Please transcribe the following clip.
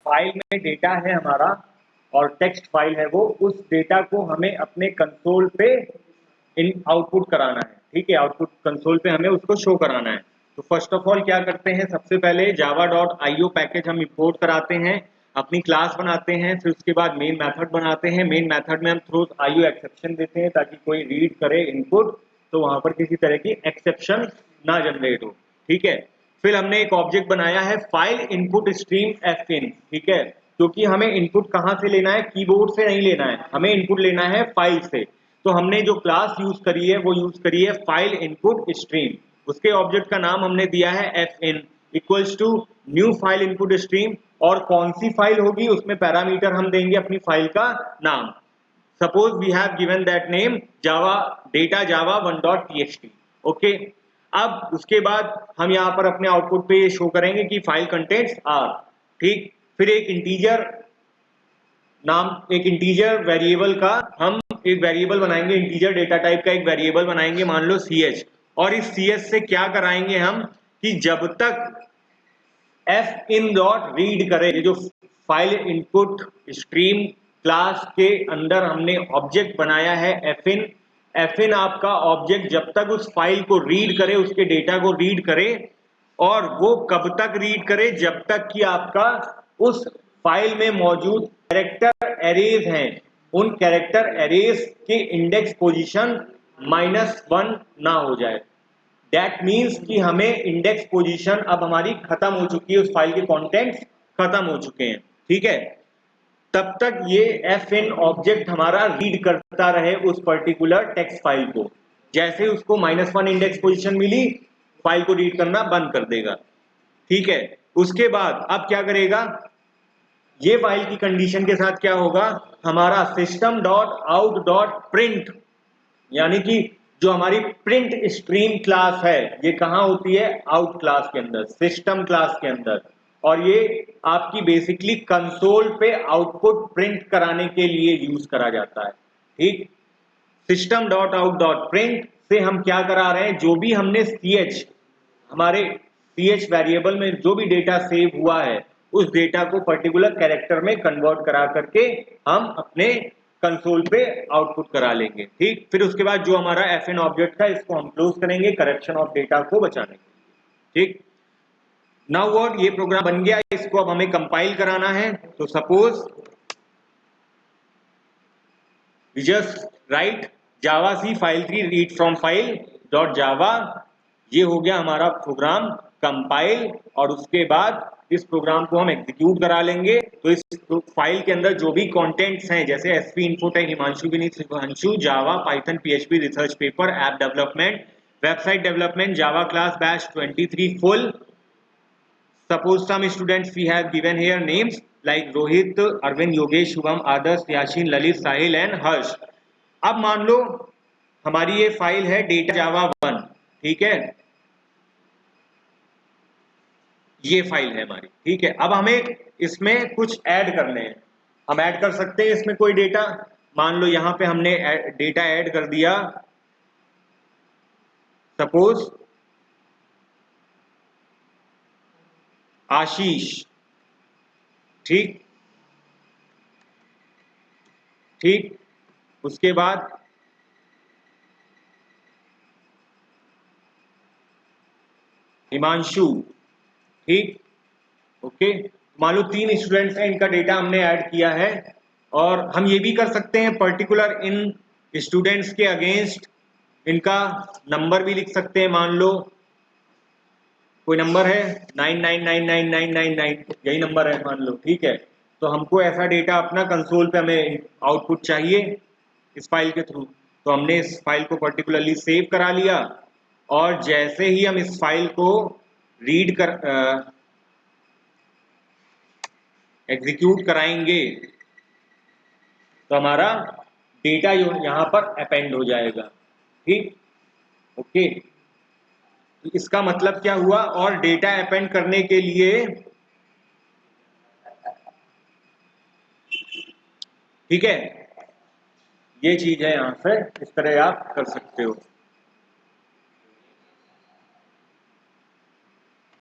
File में data है हमारा और टेक्स्ट फाइल है वो, उस डेटा को हमें अपने कंसोल पे इन आउटपुट कराना है। ठीक है, आउटपुट कंसोल पे हमें उसको शो कराना है। तो फर्स्ट ऑफ ऑल क्या करते हैं, सबसे पहले java.io पैकेज हम इंपोर्ट कराते हैं, अपनी क्लास बनाते हैं, फिर उसके बाद मेन मेथड बनाते हैं। मेन मेथड में हम थ्रोज IO एक्सेप्शन देते हैं ताकि कोई रीड करे इनपुट तो वहां पर किसी तरह की एक्सेप्शन ना जनरेट हो। ठीक है, फिर हमने एक ऑब्जेक्ट बनाया है फाइल इनपुट स्ट्रीम fin। ठीक है, क्योंकि हमें इनपुट कहां से लेना है, कीबोर्ड से नहीं लेना है, हमें इनपुट लेना है फाइल से। तो हमने जो क्लास यूज करी है वो यूज करी है फाइल इनपुट स्ट्रीम। उसके ऑब्जेक्ट का नाम हमने दिया है fin equals to new file input stream. और कौन सी फाइल होगी उसमें पैरामीटर हम देंगे अपनी फाइल का नाम। Suppose we have given that name Java data Java 1.txt। Okay, अब उसके बाद हम यहाँ पर अपने आउटपुट पे ये शो करेंगे कि फाइल कंटेंट्स आर। ठीक, फिर एक इंटीजर वेरिएबल का हम एक वेरिएबल बनाएंगे, इंटीजर डेटा टाइप का एक वेरिएबल बनाएंगे, मान लो ch। और इस ch से क्या कराएंगे हम कि जब तक fin डॉट रीड करे, ये जो फाइल इनपुट स्ट्रीम क्लास के अंदर हमने ऑब्जेक्ट बनाया है fin आपका ऑब्जेक्ट जब तक उस फाइल को रीड करे, उसके डेटा को रीड करे, और वो कब तक रीड करे, जब तक कि आपका उस फाइल में मौजूद कैरेक्टर एरेज हैं, उन कैरेक्टर एरेज के इंडेक्स पोजीशन -1 ना हो जाए। दैट मीन्स कि हमें इंडेक्स पोजीशन अब हमारी खत्म हो चुकी है, उस फाइल के कंटेंट्स खत्म हो चुके हैं। ठीक है, तब तक ये fin ऑब्जेक्ट हमारा रीड करता रहे उस पर्टिकुलर टेक्स्ट फाइल को। जैसे उसको -1 इंडेक्स पोजीशन मिली, फाइल को रीड करना बंद कर देगा। ठीक है, उसके बाद अब क्या करेगा, ये फाइल की कंडीशन के साथ क्या होगा, हमारा system dot out dot print, यानी कि जो हमारी प्रिंट स्ट्रीम क्लास है ये कहां होती है, आउट क्लास के अंदर, सिस्टम क्लास के अंदर। और ये आपकी बेसिकली कंसोल पे आउटपुट प्रिंट कराने के लिए यूज करा जाता है। ठीक, system dot out dot print से हम क्या करा रहे हैं, जो भी हमने हमारे ch वेरिएबल में जो भी डेटा सेव हुआ है उस डेटा को पर्टिकुलर कैरेक्टर में कन्वर्ट करा करके हम अपने कंसोल पे आउटपुट करा लेंगे। ठीक, फिर उसके बाद जो हमारा fin ऑब्जेक्ट था इसको हम क्लोज करेंगे करेक्शन ऑफ डेटा को बचाने के लिए। ठीक, नाउ व्हाट, ये प्रोग्राम बन गया, इसको अब हमें कंपाइल कराना है। तो suppose we just write Java C file3 read from file dot Java. ये हो गया हमारा प्रोग्राम कंपाइल, और उसके बाद इस प्रोग्राम को हम एग्जीक्यूट करा लेंगे। तो इस फाइल के अंदर जो भी कंटेंट्स हैं, जैसे एसपी इनपुट है, Himanshu Vineet Himanshu, Java, Python, PHP, research paper, app development, website development, Java class batch 23 full. Suppose some students we have given here names like Rohit, Arvind, Yogesh, Shubham, Adarsh, Yashin, Lalit, Sahil and Harsh। अब मान लो हमारी ये file है data जावा 1। ठीक है, ये file है हमारी। ठीक है, अब हमें इसमें कुछ ऐड करने हैं। हम ऐड कर सकते हैं इसमें कोई डेटा, मान लो यहां पे हमने डेटा ऐड कर दिया, सपोज आशीष। ठीक ठीक, उसके बाद हिमांशु। ठीक, ओके, मान लो 3 स्टूडेंट्स हैं, इनका डेटा हमने ऐड किया है। और हम ये भी कर सकते हैं पर्टिकुलर इन स्टूडेंट्स के अगेंस्ट इनका नंबर भी लिख सकते हैं। मान लो कोई नंबर है 99999999, यही नंबर है मान लो। ठीक है, तो हमको ऐसा डेटा अपना कंसोल पे हमें आउटपुट चाहिए इस फाइल के थ्रू। तो हमने इस फाइल को पर्टिकुलरली सेव करा लिया, और जैसे ही हम इस फाइल को रीड कर एग्जीक्यूट कराएंगे तो हमारा डेटा यहाँ पर अपेंड हो जाएगा। ठीक, ओके, तो इसका मतलब क्या हुआ, और डेटा अपेंड करने के लिए, ठीक है, ये चीज है, यहाँ से इस तरह आप कर सकते हो।